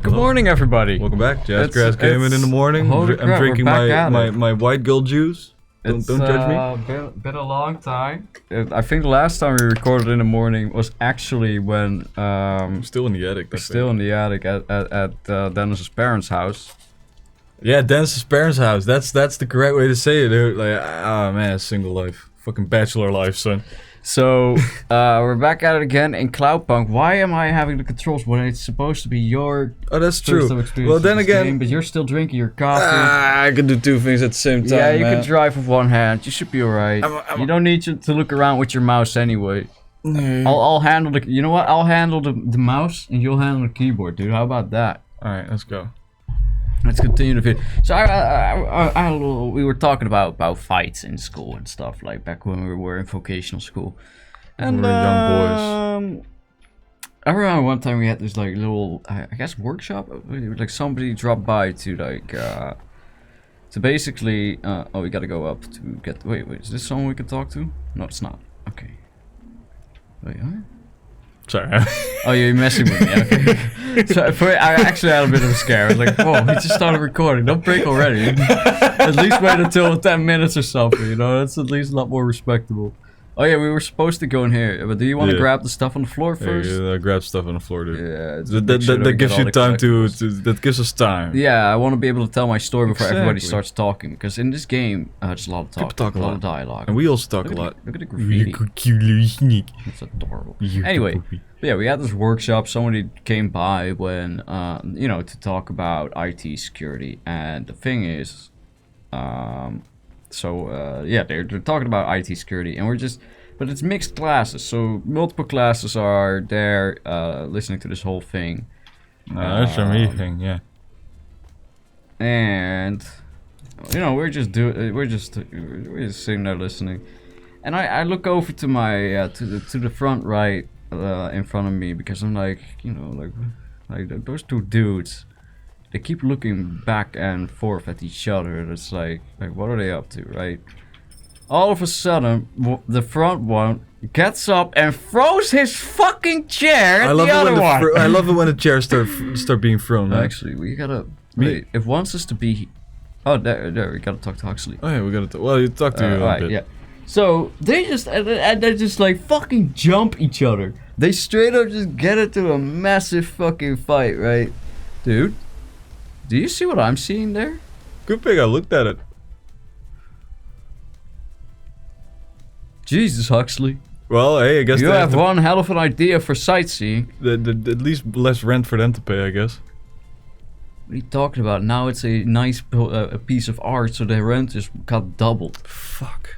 Good morning, everybody. Welcome back. Jazzgrass came in the morning. I'm drinking my white girl juice. Don't judge me. It's been a long time. I think the last time we recorded in the morning was actually when Still in the attic. in the attic at Dennis's parents' house. Yeah, Dennis's parents' house. That's the correct way to say it, dude. Like, man, single life, fucking bachelor life, son. So we're back at it again in Cloudpunk. Why am I having the controls when it's supposed to be your that's true. Well, then again, but you're still drinking your coffee. I can do two things at the same time. Yeah, you can drive with one hand. You should be alright. You don't need to look around with your mouse anyway. I'll handle the. You know what? I'll handle the mouse and you'll handle the keyboard, dude. How about that? All right, let's go. Let's continue the video. So we were talking about fights in school and stuff, like back when we were in vocational school. And we were young boys. I remember one time we had this like little, I guess, workshop. Like somebody dropped by to like, to basically. Oh, we gotta go up to get. Wait, is this someone we can talk to? No, it's not. Okay. Wait, huh? Sorry. Oh, you're messing with me. Okay. So I actually had a bit of a scare. I was like, whoa, he just started recording. Don't break already. At least wait until 10 minutes or something, you know? That's at least a lot more respectable. Oh yeah, we were supposed to go in here, but do you want to grab the stuff on the floor first? Yeah, grab stuff on the floor, dude. Yeah. That gives you time that gives us time. Yeah, I want to be able to tell my story before everybody starts talking, because in this game, there's a lot of talk, a lot of dialogue. And we also talk a lot. Look at the graffiti. It's adorable. Anyway, yeah, we had this workshop. Somebody came by when, you know, to talk about IT security, and the thing is, yeah, they're talking about IT security, and but it's mixed classes, so multiple classes are there listening to this whole thing. That's amazing, yeah. And you know, we're just sitting there listening, and I look over to my to the front right in front of me, because I'm like, you know, like those two dudes. They keep looking back and forth at each other. And it's like what are they up to, right? All of a sudden, the front one gets up and throws his fucking chair at the other one. I love it when the chairs start being thrown. Right? Actually, we gotta wait. If wants us to be, there we gotta talk to Huxley. Oh yeah, we gotta talk. Well, you talk to you. Right, yeah. So they just like fucking jump each other. They straight up just get into a massive fucking fight, right, dude? Do you see what I'm seeing there? Good thing I looked at it. Jesus, Huxley. Well, hey, I guess you have one hell of an idea for sightseeing. At least less rent for them to pay, I guess. What are you talking about? Now it's a nice a piece of art, so the rent is got doubled. Fuck.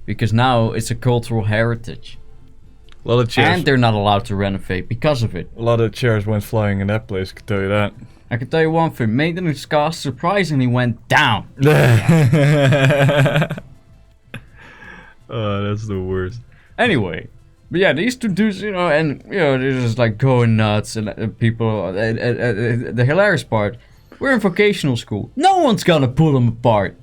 Because now it's a cultural heritage. A lot of chairs. And they're not allowed to renovate because of it. A lot of chairs went flying in that place, I can tell you that. I can tell you one thing, maintenance costs surprisingly went down. Oh, that's the worst. Anyway, but yeah, these two dudes, you know, and you know, they're just like going nuts, and people. The hilarious part, we're in vocational school. No one's gonna pull them apart.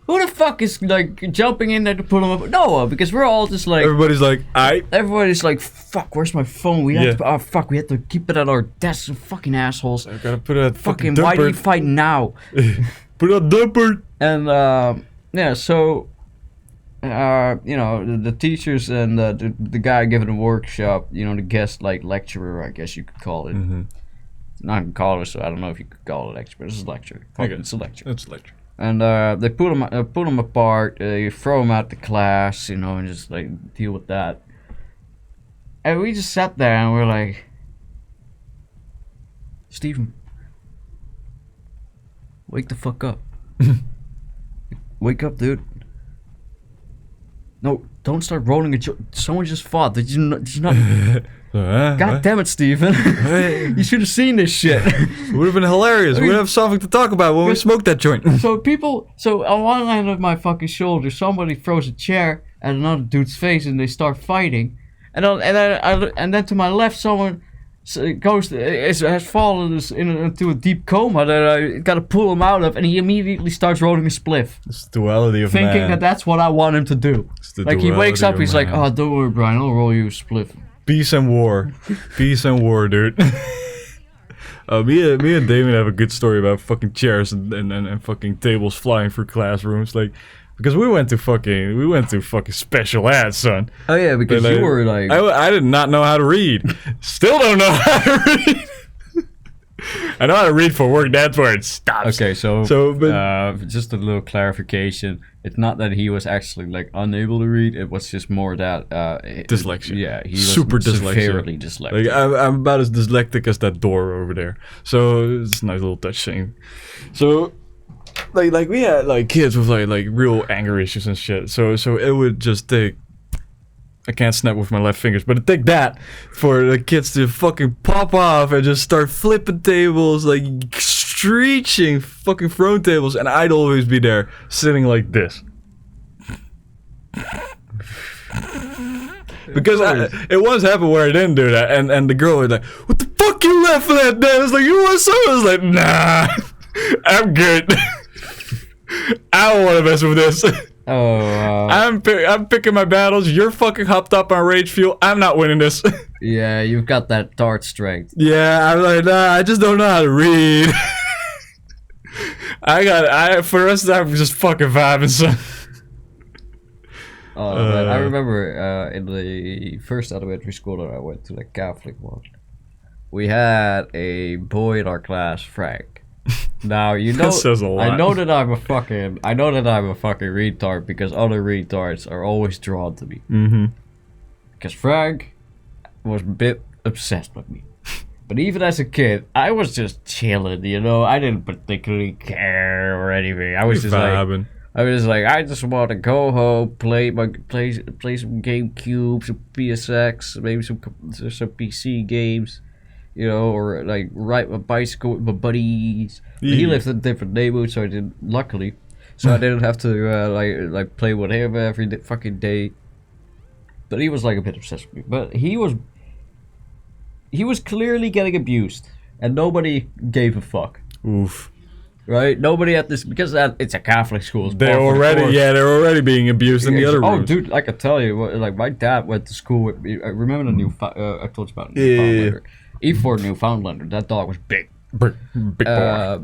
Who the fuck is like jumping in there to pull them up? No one, because we're all just like. Everybody's like, Everybody's like, fuck, where's my phone? We have to. Oh fuck, we have to keep it at our desks. Fucking assholes. I gotta put it at fucking. Why do you fight now? Put it on dumper. And yeah, so. You know, the teachers and the guy giving the workshop, you know, the guest like lecturer, I guess you could call it. Mm-hmm. Not in college, so I don't know if you could call it a lecture, but it's a lecture. It's a lecture. It's a lecture. And they put them apart. You throw them out the class, you know, and just like deal with that. And we just sat there and we're like, Steven, wake the fuck up. Wake up, dude. No, don't start rolling a joke. Someone just fought. Did you not? God damn it, Steven. You should have seen this shit. It would have been hilarious. We would have something to talk about when we smoked that joint. So on one end of my fucking shoulder, somebody throws a chair at another dude's face and they start fighting. And then to my left, someone has fallen into a deep coma that I gotta pull him out of, and he immediately starts rolling a spliff. It's the duality of thinking man. that's what I want him to do. Like he wakes up, he's like, "Oh, don't worry, Brian, I'll roll you a spliff." Peace and war, peace and war, dude. Me and Damon have a good story about fucking chairs and fucking tables flying through classrooms, like because we went to fucking special ed, son. Oh yeah, because you were like I did not know how to read. Still don't know how to read. I know how to read for work. That's where it stops. Okay, so just a little clarification. It's not that he was actually like unable to read. It was just more that dyslexia. Yeah, he was super severely dyslexic. Like I'm about as dyslexic as that door over there. So it's a nice little touch thing. So like we had like kids with like real anger issues and shit. So it would just take. I can't snap with my left fingers, but it'd take that for the kids to fucking pop off and just start flipping tables, like screeching fucking throwing tables, and I'd always be there sitting like this. Because it once happened where I didn't do that, and the girl was like, "What the fuck you laughing at, Dan?" I was like, "You want some?" I was like, "Nah, I'm good. I don't want to mess with this." Oh, I'm picking my battles. You're fucking hopped up on rage fuel. I'm not winning this. Yeah, you've got that dart strength. Yeah, I'm like, nah, I just don't know how to read. For the rest of the time, I'm just fucking vibing, son. Oh, man, I remember in the first elementary school that I went to, the Catholic one, we had a boy in our class, Frank. Now you know, I know that I'm a fucking retard because other retards are always drawn to me. Mm-hmm. Because Frank was a bit obsessed with me. But even as a kid, I was just chilling, you know. I didn't particularly care or anything. I was just like, I just want to go home, play some GameCube, some PSX, maybe some PC games, you know, or like ride my bicycle with my buddies. Yeah. He lived in a different neighborhood, so I didn't. Luckily, so I didn't have to like play with him every fucking day. But he was like a bit obsessed with me. But he was clearly getting abused, and nobody gave a fuck. Oof. Right? Nobody at this, because it's a Catholic school. They're already being abused in the other rooms. Oh, dude, like I tell you, like my dad went to school with me. I remember the I told you about Newfoundlander. E4 Newfoundlander. That dog was big. Big boy.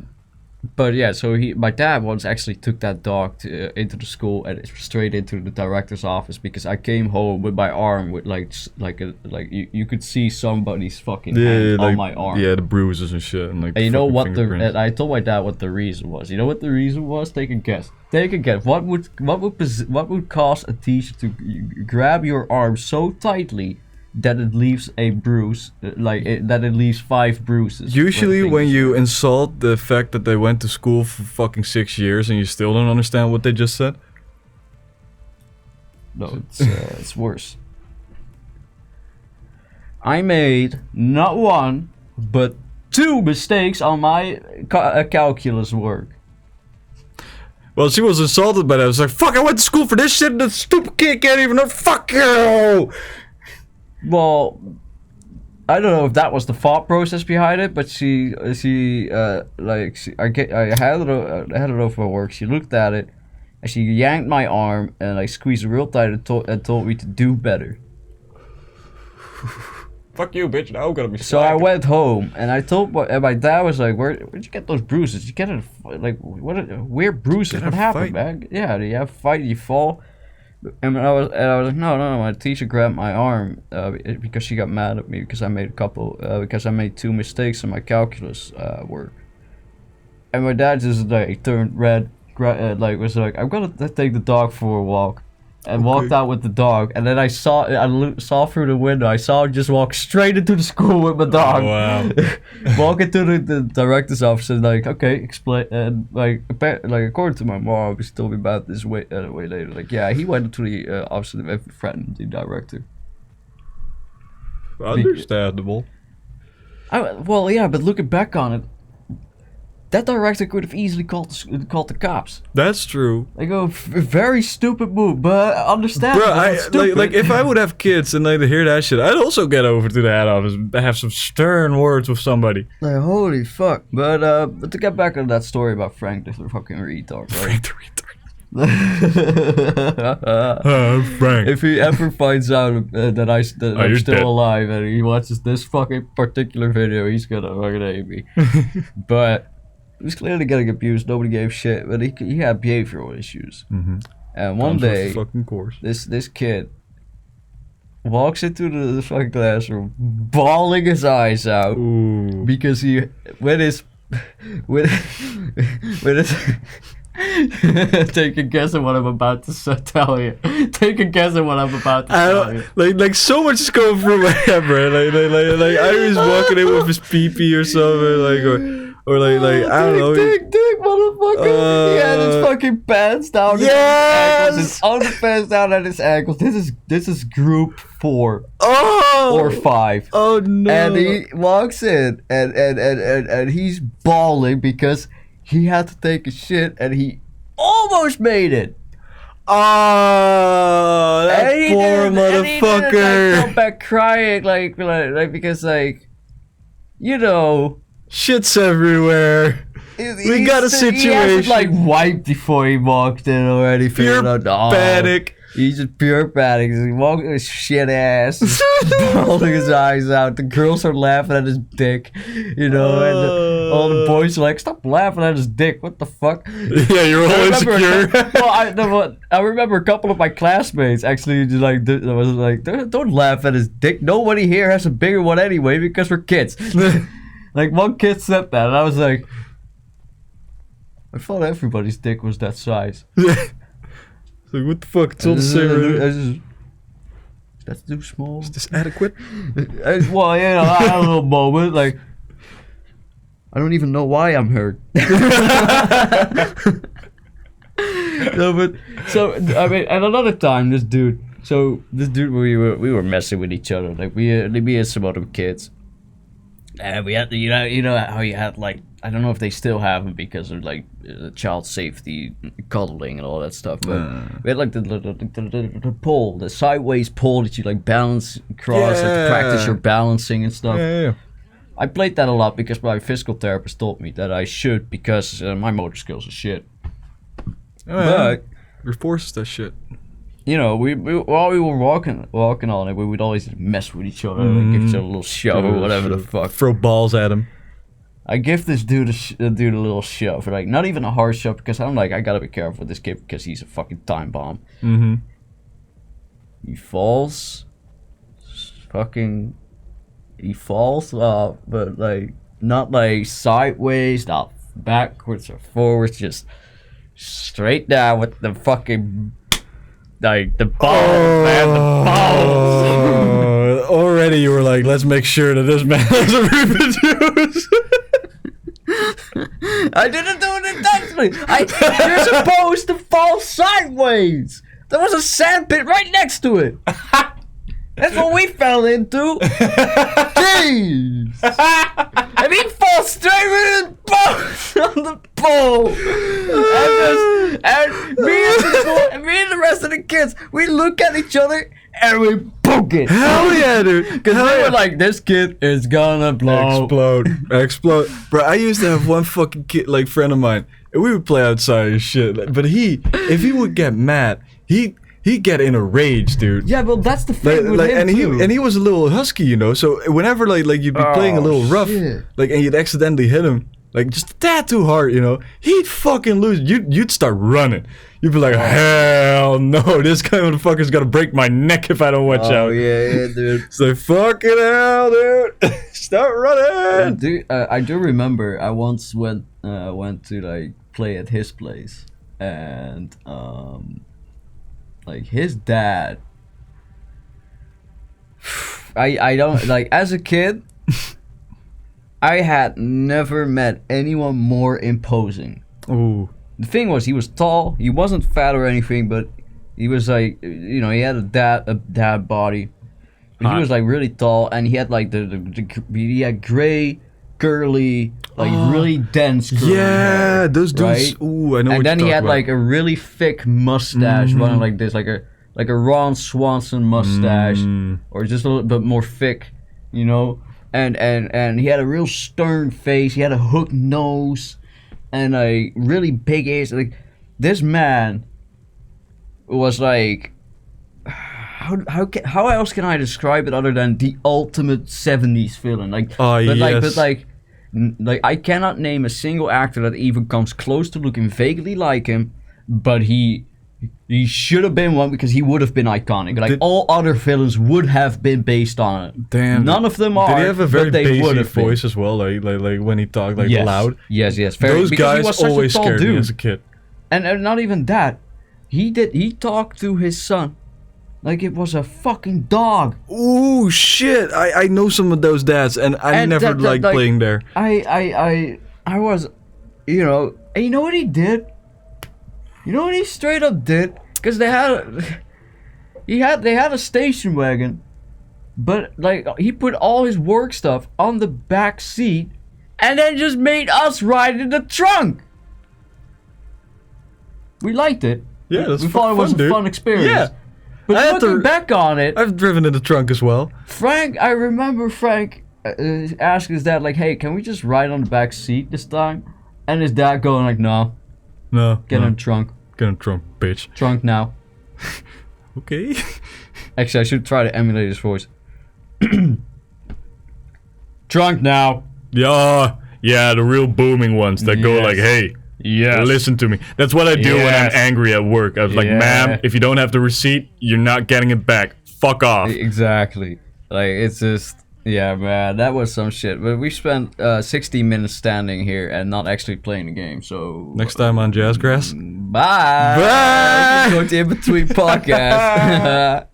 But yeah, so my dad once actually took that dog into the school and straight into the director's office because I came home with my arm with you could see somebody's fucking hand on my arm. Yeah, the bruises and shit. And you know what and I told my dad what the reason was. You know what the reason was? Take a guess. What would cause a teacher to grab your arm so tightly that it leaves a bruise, that it leaves 5 bruises? Usually when you insult the fact that they went to school for fucking 6 years and you still don't understand what they just said. No, it's worse. I made not 1, but 2 mistakes on my calculus work. Well, she was insulted by that. I was like, fuck, I went to school for this shit and the stupid kid can't even know. Fuck you! Well, I don't know if that was the thought process behind it, but I had it over my work. She looked at it, and she yanked my arm and like squeezed it real tight and told me to do better. Fuck you, bitch! Now I'm gonna be. So I went home and I told my dad was like, "Where'd you get those bruises? Did you get it like weird bruises? What happened, man? Yeah, you have a fight, you fall." And I was like, no. My teacher grabbed my arm because she got mad at me because I made 2 mistakes in my calculus work. And my dad just like turned red, was like, I'm gonna take the dog for a walk, and walked out with the dog. And then I saw through the window. I saw him just walk straight into the school with my dog. Oh, wow. Walk into the director's office and like, okay, explain. And like according to my mom, she told me about this way later. Like, yeah, he went into the office and threatened the director. Understandable. Well, yeah, but looking back on it, that director could have easily called the cops. That's true. Like a very stupid move, but understandable. Bro, like if I would have kids and they'd hear that shit, I'd also get over to the head office and have some stern words with somebody. Like, holy fuck. But to get back on that story about Frank the fucking retard, right? Frank the retard. Frank. If he ever finds out that I'm you're still dead. alive and he watches this fucking particular video, he's gonna fucking hate me. But he was clearly getting abused. Nobody gave shit, but he had behavioral issues. Mm-hmm. And one day, fucking course. this kid walks into the fucking classroom, bawling his eyes out. Ooh. Because he with his take a guess at what I'm about to tell you. Take a guess at what I'm about to tell you. Like so much is going through my head, bro. Like I was walking in with his pee-pee or something, or I don't know. Dick, motherfucker. He had his fucking pants down. Yes! His underpants down at his ankles. This is group 4 Oh! or 5. Oh no! And he walks in and he's bawling because he had to take a shit and he almost made it. Oh, that And he poor didn't- and he didn't, motherfucker! come back crying like because you know. Shit's everywhere. We got a He hasn't situation. wiped before he walked in already. Pure figured out, panic. He's just pure panic. He walked with his shit ass, bawling his eyes out. The girls are laughing at his dick, and all the boys are like, "Stop laughing at his dick! What the fuck?" Yeah, you're all insecure. I remember a couple of my classmates actually just was like, "Don't laugh at his dick. Nobody here has a bigger one anyway because we're kids." Like one kid said that, and I was like, I thought everybody's dick was that size. It's like, what the fuck? It's all the same. That's too small. Is this adequate? Well, I had a little moment, like, I don't even know why I'm hurt. No, but so I mean, and another time, this dude, we were messing with each other, like me and some other kids. And we had, you know how you had like, I don't know if they still have them because of like child safety, cuddling and all that stuff. But we had like the pole, the sideways pole that you like balance across and to practice your balancing and stuff. Yeah. I played that a lot because my physical therapist told me that I should because my motor skills are shit. But Reinforces that shit. you know, we while we were walking on it, we would always mess with each other, like give each other a little shove or whatever the fuck. Throw balls at him. I give this dude a little shove, like not even a hard shove because I'm like I gotta be careful with this kid because he's a fucking time bomb. Mm-hmm. He falls, but like not like sideways, not backwards or forwards, just straight down with the fucking. Like the balls, man, the balls. Already you were like, let's make sure that this man doesn't reproduce. I didn't do it intentionally. You're supposed to fall sideways. There was a sand pit right next to it. That's what we fell into. Jeez. And he falls straight with his balls on the pole. And me and the rest of the kids, we look at each other and we book it. Hell yeah, dude. Because we were like, this kid is gonna blow. Explode. Bro, I used to have one fucking kid, like friend of mine, and we would play outside and shit. But if he would get mad, he'd get in a rage, dude. Yeah, well, that's the thing with him too. And he was a little husky, you know. So whenever like you'd be playing a little rough, shit. like and you'd accidentally hit him, like just a tad too hard, you know, he'd fucking lose. You'd start running. You'd be like, hell no, this kind of motherfucker's gonna break my neck if I don't watch out. Oh yeah, dude. It's like fucking hell, dude. Start running. I do remember I once went to like play at his place, and like his dad. I don't like as a kid. I had never met anyone more imposing. Ooh. The thing was, he was tall. He wasn't fat or anything, but he was like, you know, he had a dad body. But he was like really tall, and he had like he had gray, curly, like really dense curly hair, those dudes. right? Ooh, I know. And what then you're he had talking like a really thick mustache, running like this, like a Ron Swanson mustache, or just a little bit more thick, you know. And he had a real stern face. He had a hooked nose, and a really big ears. Like this man was like, how else can I describe it other than the ultimate 70s villain? Like, like I cannot name a single actor that even comes close to looking vaguely like him, but he should have been one because he would have been iconic. Like all other villains would have been based on it. Damn. None of them are. Did he have a very bassy voice as well? Like when he talked loud. Yes. Those guys always scared me as a kid. And not even that. He talked to his son like it was a fucking dog. Ooh, shit. I know some of those dads, and I never liked playing there. I was, and you know what he did? You know what he straight up did? Because they had a station wagon, but like he put all his work stuff on the back seat, and then just made us ride in the trunk. We liked it. Yeah, we thought it was a fun experience. Yeah. But looking back on it, I've driven in the trunk as well. I remember Frank asking his dad like, "Hey, can we just ride on the back seat this time?" And his dad going like, "No, get in the trunk. Get in the trunk, bitch. Trunk now." Okay. Actually, I should try to emulate his voice. Trunk now. Yeah, the real booming ones that go like, "Hey, listen to me." That's what I do when I'm angry at work. I was like, "Ma'am, if you don't have the receipt, you're not getting it back. Fuck off." Exactly. Like, it's just, yeah, man, that was some shit. But we spent 60 minutes standing here and not actually playing the game, so... Next time on Jazzgrass. Bye! Bye! Go to In Between Podcast.